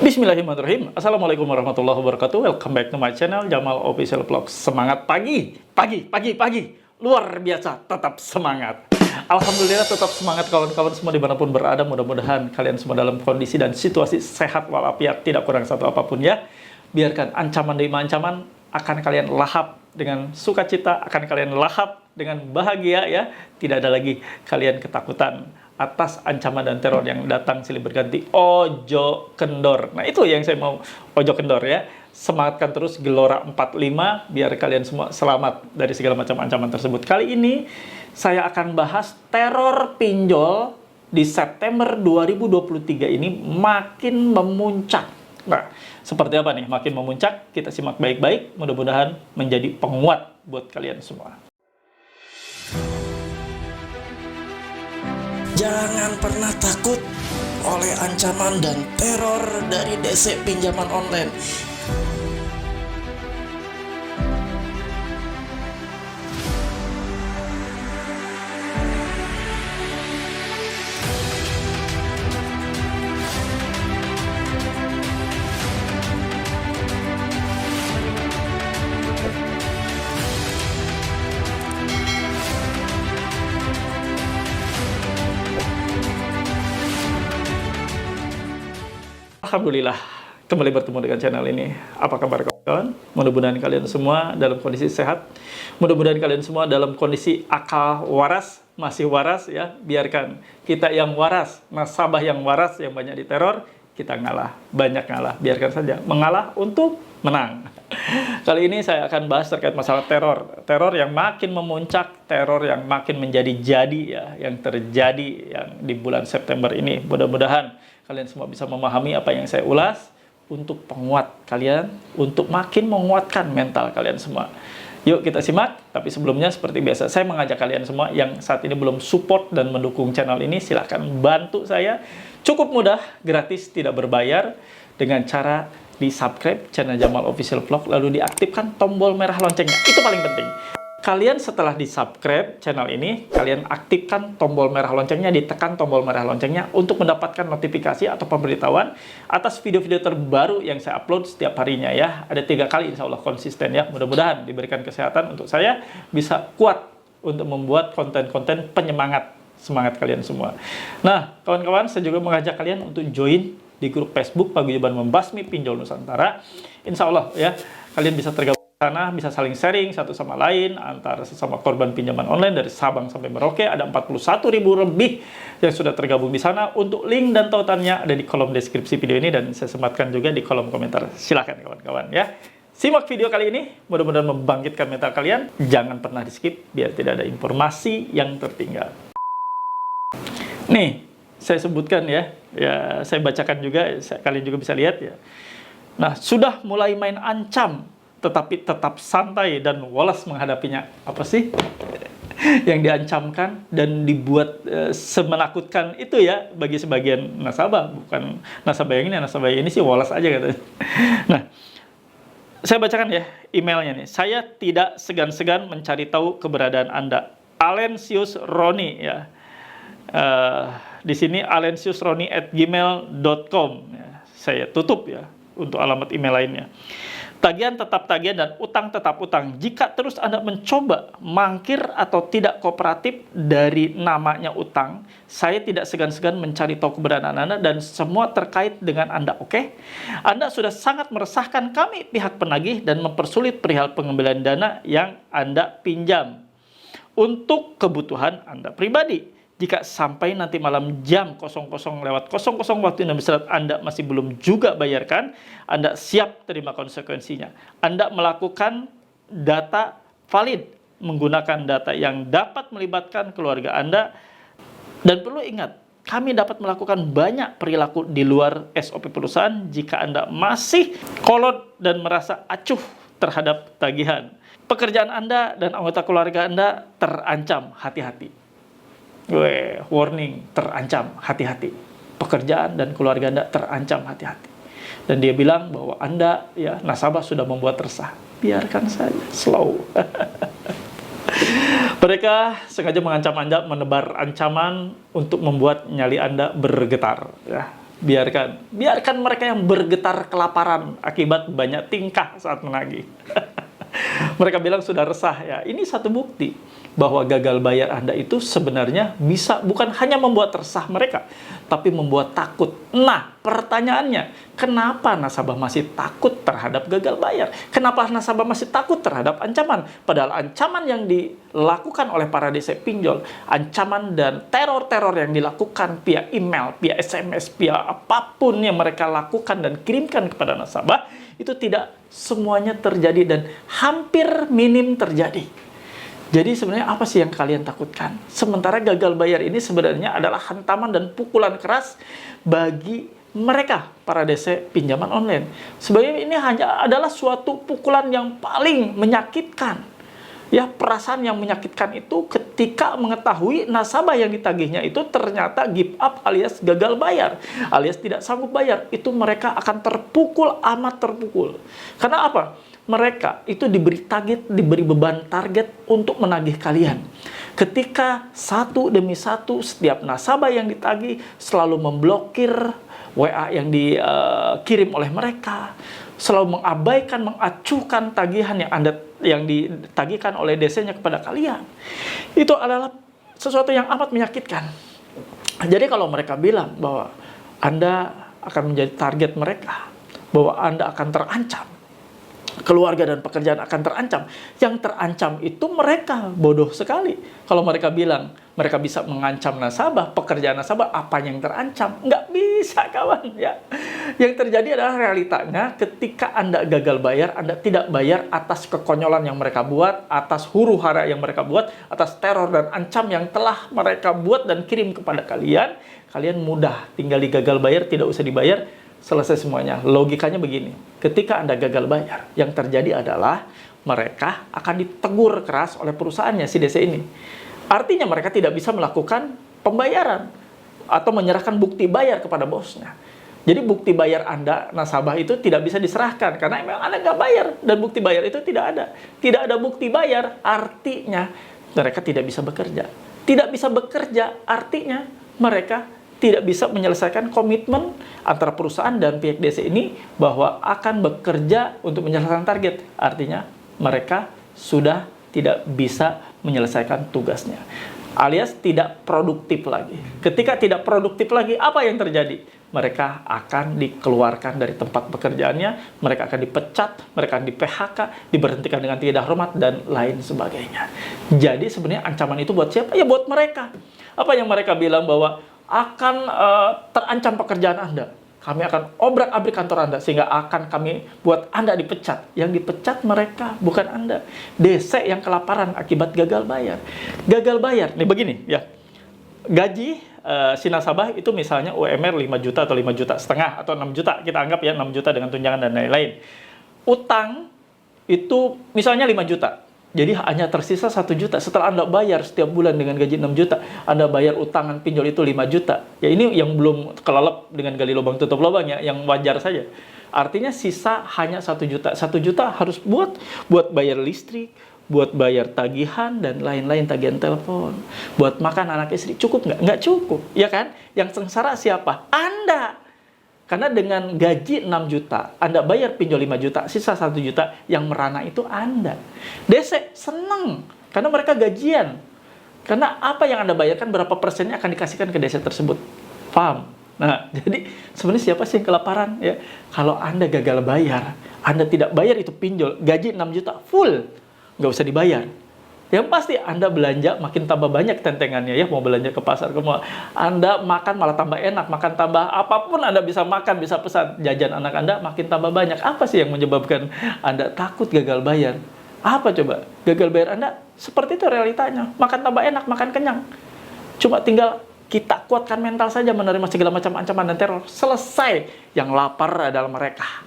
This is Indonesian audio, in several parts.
Bismillahirrahmanirrahim. Assalamualaikum warahmatullahi wabarakatuh. Welcome back to my channel Jamal Official Vlog. Semangat pagi, pagi. Luar biasa, tetap semangat. Alhamdulillah tetap semangat kawan-kawan semua dimanapun berada. Mudah-mudahan kalian semua dalam kondisi dan situasi sehat walafiat, tidak kurang satu apapun ya. Biarkan ancaman demi ancaman akan kalian lahap dengan sukacita, akan kalian lahap dengan bahagia ya. Tidak ada lagi kalian ketakutan atas ancaman dan teror yang datang silih berganti. Ojo kendor. Nah itu yang saya mau, ojo kendor ya. Semangatkan terus Gelora 45 biar kalian semua selamat dari segala macam ancaman tersebut. Kali ini saya akan bahas teror pinjol di September 2023 ini makin memuncak. Nah, seperti apa nih makin memuncak? Kita simak baik-baik, mudah-mudahan menjadi penguat buat kalian semua. Jangan pernah takut oleh ancaman dan teror dari DC pinjaman online. Alhamdulillah kembali bertemu dengan channel ini. Apa kabar kawan-kawan? Mudah-mudahan kalian semua dalam kondisi sehat. Mudah-mudahan kalian semua dalam kondisi akal waras, masih waras ya. Biarkan kita yang waras, nasabah yang waras yang banyak diteror, kita ngalah, banyak ngalah. Biarkan saja mengalah untuk menang. Kali ini saya akan bahas terkait masalah teror. Teror yang makin memuncak, teror yang makin menjadi-jadi ya, yang terjadi yang di bulan September ini. Mudah-mudahan kalian semua bisa memahami apa yang saya ulas untuk penguat kalian, untuk makin menguatkan mental kalian semua. Yuk kita simak, tapi sebelumnya seperti biasa saya mengajak kalian semua yang saat ini belum support dan mendukung channel ini, silahkan bantu saya. Cukup mudah, gratis, tidak berbayar, dengan cara di subscribe channel Jamal Official Vlog, lalu diaktifkan tombol merah loncengnya. Itu paling penting. Kalian setelah di subscribe channel ini, kalian aktifkan tombol merah loncengnya, ditekan tombol merah loncengnya untuk mendapatkan notifikasi atau pemberitahuan atas video-video terbaru yang saya upload setiap harinya ya. Ada 3 kali insya Allah konsisten ya. Mudah-mudahan diberikan kesehatan untuk saya bisa kuat untuk membuat konten-konten penyemangat semangat kalian semua. Nah, kawan-kawan, saya juga mengajak kalian untuk join di grup Facebook Paguyuban Membasmi Pinjol Nusantara. Insya Allah ya, kalian bisa tergabung sana, bisa saling sharing satu sama lain antara sesama korban pinjaman online dari Sabang sampai Merauke. Ada 41.000 lebih yang sudah tergabung di sana. Untuk link dan tautannya ada di kolom deskripsi video ini dan saya sematkan juga di kolom komentar. Silahkan kawan-kawan ya. Simak video kali ini, mudah-mudahan membangkitkan mental kalian. Jangan pernah di skip biar tidak ada informasi yang tertinggal. Nih, saya sebutkan ya, saya bacakan juga, kalian juga bisa lihat ya. Nah, sudah mulai main ancam, tetapi tetap santai dan walas menghadapinya. Apa sih yang diancamkan dan dibuat semenakutkan itu ya bagi sebagian nasabah? Bukan nasabah yang ini, nasabah yang ini sih walas aja katanya. Nah, saya bacakan ya emailnya nih. Saya tidak segan-segan mencari tahu keberadaan Anda. Alensius Roni ya. Di sini alensiusroni@gmail.com ya. Saya tutup ya untuk alamat email lainnya. Tagihan tetap tagihan dan utang tetap utang. Jika terus Anda mencoba mangkir atau tidak kooperatif dari namanya utang, saya tidak segan-segan mencari tahu keberadaan Anda dan semua terkait dengan Anda, oke? Anda sudah sangat meresahkan kami pihak penagih dan mempersulit perihal pengembalian dana yang Anda pinjam untuk kebutuhan Anda pribadi. Jika sampai nanti malam jam 00.00 waktu Indonesia Barat Anda masih belum juga bayarkan, Anda siap terima konsekuensinya. Anda melakukan data valid, menggunakan data yang dapat melibatkan keluarga Anda. Dan perlu ingat, kami dapat melakukan banyak perilaku di luar SOP perusahaan jika Anda masih kolot dan merasa acuh terhadap tagihan. Pekerjaan Anda dan anggota keluarga Anda terancam, hati-hati. Warning, terancam, hati-hati. Pekerjaan dan keluarga Anda terancam, hati-hati. Dan dia bilang bahwa Anda, ya, nasabah sudah membuat resah. Biarkan saja, slow. Mereka sengaja mengancam Anda, menebar ancaman untuk membuat nyali Anda bergetar. Ya. Biarkan mereka yang bergetar kelaparan akibat banyak tingkah saat menagih. Mereka bilang sudah resah ya. Ini satu bukti bahwa gagal bayar Anda itu sebenarnya bisa bukan hanya membuat resah mereka, tapi membuat takut. Nah, pertanyaannya, kenapa nasabah masih takut terhadap gagal bayar? Kenapa nasabah masih takut terhadap ancaman? Padahal ancaman yang dilakukan oleh para DC pinjol, ancaman dan teror-teror yang dilakukan via email, via SMS, via apapun yang mereka lakukan dan kirimkan kepada nasabah, itu tidak semuanya terjadi dan hampir minim terjadi. Jadi sebenarnya apa sih yang kalian takutkan? Sementara gagal bayar ini sebenarnya adalah hantaman dan pukulan keras bagi mereka, para DC pinjaman online. Sebenarnya ini hanya adalah suatu pukulan yang paling menyakitkan. Ya, perasaan yang menyakitkan itu ketika mengetahui nasabah yang ditagihnya itu ternyata give up alias gagal bayar, alias tidak sanggup bayar. Itu mereka akan terpukul, amat terpukul. Karena apa? Mereka itu diberi target, diberi beban target untuk menagih kalian. Ketika satu demi satu setiap nasabah yang ditagih selalu memblokir WA yang dikirim oleh mereka, selalu mengabaikan, mengacuhkan tagihan yang ditagihkan oleh DC-nya kepada kalian. Itu adalah sesuatu yang amat menyakitkan. Jadi kalau mereka bilang bahwa Anda akan menjadi target mereka, bahwa Anda akan terancam, keluarga dan pekerjaan akan terancam. Yang terancam itu mereka, bodoh sekali. Kalau mereka bilang mereka bisa mengancam nasabah, pekerjaan nasabah, apa yang terancam? Nggak bisa, kawan. Ya. Yang terjadi adalah realitanya ketika Anda gagal bayar, Anda tidak bayar atas kekonyolan yang mereka buat, atas huru-hara yang mereka buat, atas teror dan ancam yang telah mereka buat dan kirim kepada kalian. Kalian mudah tinggal di gagal bayar, tidak usah dibayar, selesai semuanya. Logikanya begini, ketika Anda gagal bayar, yang terjadi adalah mereka akan ditegur keras oleh perusahaannya, si DC ini. Artinya mereka tidak bisa melakukan pembayaran atau menyerahkan bukti bayar kepada bosnya. Jadi bukti bayar Anda, nasabah itu tidak bisa diserahkan karena memang Anda nggak bayar dan bukti bayar itu tidak ada. Tidak ada bukti bayar, artinya mereka tidak bisa bekerja. Tidak bisa bekerja, artinya mereka tidak bisa menyelesaikan komitmen antara perusahaan dan pihak DC ini bahwa akan bekerja untuk menyelesaikan target. Artinya mereka sudah tidak bisa menyelesaikan tugasnya. Alias tidak produktif lagi. Ketika tidak produktif lagi, apa yang terjadi? Mereka akan dikeluarkan dari tempat pekerjaannya, mereka akan dipecat, mereka akan di-PHK, diberhentikan dengan tidak hormat, dan lain sebagainya. Jadi sebenarnya ancaman itu buat siapa? Ya buat mereka. Apa yang mereka bilang bahwa akan terancam pekerjaan Anda. Kami akan obrak-abrik kantor Anda sehingga akan kami buat Anda dipecat. Yang dipecat mereka, bukan Anda. DC yang kelaparan akibat gagal bayar. Gagal bayar, nih begini ya. Gaji si nasabah itu misalnya UMR 5 juta atau 5 juta setengah atau 6 juta. Kita anggap ya 6 juta dengan tunjangan dan lain-lain. Utang itu misalnya 5 juta. Jadi hanya tersisa 1 juta. Setelah Anda bayar setiap bulan dengan gaji 6 juta, Anda bayar utangan pinjol itu 5 juta. Ya ini yang belum kelelep dengan gali lubang tutup lubang ya, yang wajar saja. Artinya sisa hanya 1 juta. 1 juta harus buat bayar listrik, buat bayar tagihan dan lain-lain, tagihan telepon, buat makan anak istri. Cukup nggak? Nggak cukup, ya kan? Yang sengsara siapa? Anda. Karena dengan gaji 6 juta, Anda bayar pinjol 5 juta, sisa 1 juta, yang merana itu Anda. DC seneng, karena mereka gajian. Karena apa yang Anda bayarkan, berapa persennya akan dikasihkan ke DC tersebut. Paham? Nah, jadi sebenarnya siapa sih yang kelaparan? Ya, kalau Anda gagal bayar, Anda tidak bayar itu pinjol, gaji 6 juta, full, nggak usah dibayar. Yang pasti Anda belanja makin tambah banyak tentengannya ya, mau belanja ke pasar, Anda makan malah tambah enak, makan tambah apapun Anda bisa makan, bisa pesan, jajan anak Anda makin tambah banyak. Apa sih yang menyebabkan Anda takut gagal bayar? Apa coba? Gagal bayar Anda seperti itu realitanya, makan tambah enak, makan kenyang. Cuma tinggal kita kuatkan mental saja menerima segala macam ancaman dan teror. Selesai. Yang lapar adalah mereka,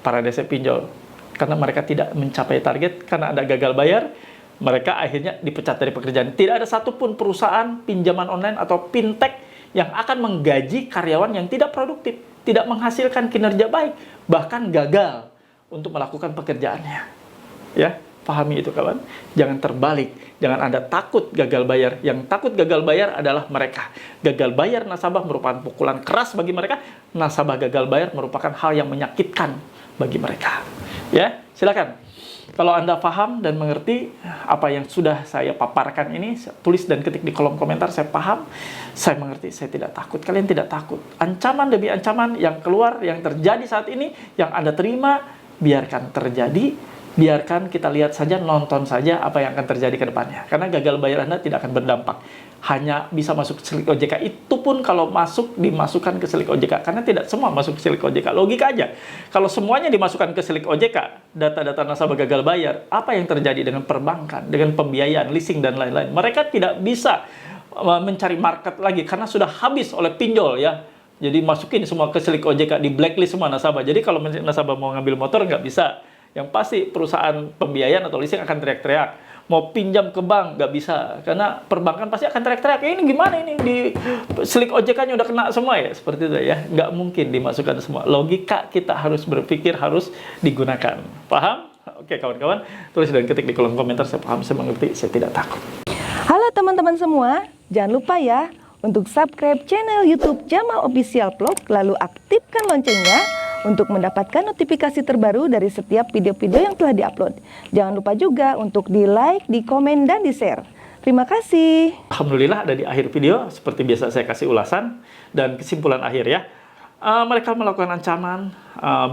para DC pinjol. Karena mereka tidak mencapai target, karena Anda gagal bayar, mereka akhirnya dipecat dari pekerjaan. Tidak ada satupun perusahaan pinjaman online atau fintech yang akan menggaji karyawan yang tidak produktif, tidak menghasilkan kinerja baik, bahkan gagal untuk melakukan pekerjaannya. Ya, Pahami itu kawan. Jangan terbalik. Jangan Anda takut gagal bayar. Yang takut gagal bayar adalah mereka. Gagal bayar nasabah merupakan pukulan keras bagi mereka. Nasabah gagal bayar merupakan hal yang menyakitkan bagi mereka. Ya, silakan. Kalau Anda paham dan mengerti apa yang sudah saya paparkan ini, tulis dan ketik di kolom komentar, saya paham, saya mengerti, saya tidak takut. Kalian tidak takut. Ancaman demi ancaman yang keluar, yang terjadi saat ini, yang Anda terima, biarkan terjadi. Biarkan kita lihat saja, nonton saja apa yang akan terjadi ke depannya. Karena gagal bayar Anda tidak akan berdampak. Hanya bisa masuk ke selik OJK. Itu pun kalau masuk, dimasukkan ke selik OJK. Karena tidak semua masuk ke selik OJK. Logika aja. Kalau semuanya dimasukkan ke selik OJK, data-data nasabah gagal bayar, apa yang terjadi dengan perbankan, dengan pembiayaan, leasing, dan lain-lain? Mereka tidak bisa mencari market lagi karena sudah habis oleh pinjol ya. Jadi masukin semua ke selik OJK, di blacklist semua nasabah. Jadi kalau nasabah mau ngambil motor nggak bisa. Yang pasti perusahaan pembiayaan atau leasing akan teriak-teriak. Mau pinjam ke bank nggak bisa. Karena perbankan pasti akan teriak-teriak. Ini gimana ini? Di selik OJK-nya udah kena semua ya. Seperti itu ya. Nggak mungkin dimasukkan semua. Logika kita harus berpikir, harus digunakan. Paham? Oke kawan-kawan. Tulis dan ketik di kolom komentar. Saya paham, saya mengerti, saya tidak takut. Halo teman-teman semua. Jangan lupa ya untuk subscribe channel YouTube Jamal Official Vlog. Lalu aktifkan loncengnya untuk mendapatkan notifikasi terbaru dari setiap video-video yang telah diupload. Jangan lupa juga untuk di-like, di-komen, dan di-share. Terima kasih. Alhamdulillah ada di akhir video. Seperti biasa saya kasih ulasan dan kesimpulan akhir ya. Mereka melakukan ancaman,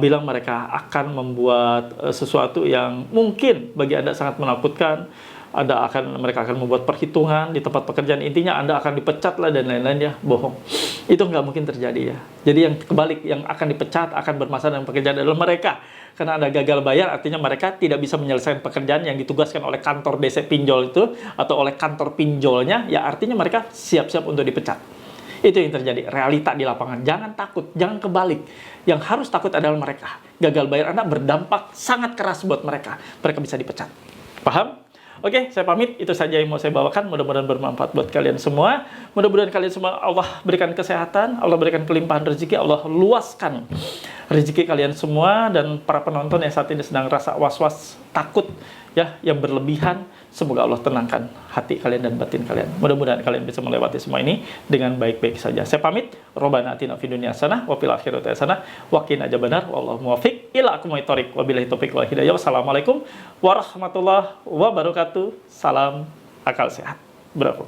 bilang mereka akan membuat sesuatu yang mungkin bagi Anda sangat menakutkan. Mereka akan membuat perhitungan di tempat pekerjaan, intinya Anda akan dipecat lah dan lain-lain ya, bohong. Itu nggak mungkin terjadi ya. Jadi yang kebalik, yang akan dipecat, akan bermasalah dengan pekerjaan adalah mereka. Karena Anda gagal bayar, artinya mereka tidak bisa menyelesaikan pekerjaan yang ditugaskan oleh kantor DC pinjol itu, atau oleh kantor pinjolnya, ya artinya mereka siap-siap untuk dipecat. Itu yang terjadi, realita di lapangan. Jangan takut, jangan kebalik. Yang harus takut adalah mereka. Gagal bayar Anda berdampak sangat keras buat mereka. Mereka bisa dipecat. Paham? Oke, saya pamit. Itu saja yang mau saya bawakan. Mudah-mudahan bermanfaat buat kalian semua. Mudah-mudahan kalian semua Allah berikan kesehatan, Allah berikan kelimpahan rezeki, Allah luaskan rezeki kalian semua. Dan para penonton yang saat ini sedang rasa was-was, takut, ya, yang berlebihan, semoga Allah tenangkan hati kalian dan batin kalian. Mudah-mudahan kalian bisa melewati semua ini dengan baik-baik saja. Saya pamit. Robbana atina fid dunya hasanah wa fil akhirati hasanah wa qina adzabannar. Wallahu muwaffiq ila aqwamit thoriq. Wabillahi taufiq wal hidayah. Wassalamualaikum warahmatullahi wabarakatuh. Salam akal sehat. Bravo.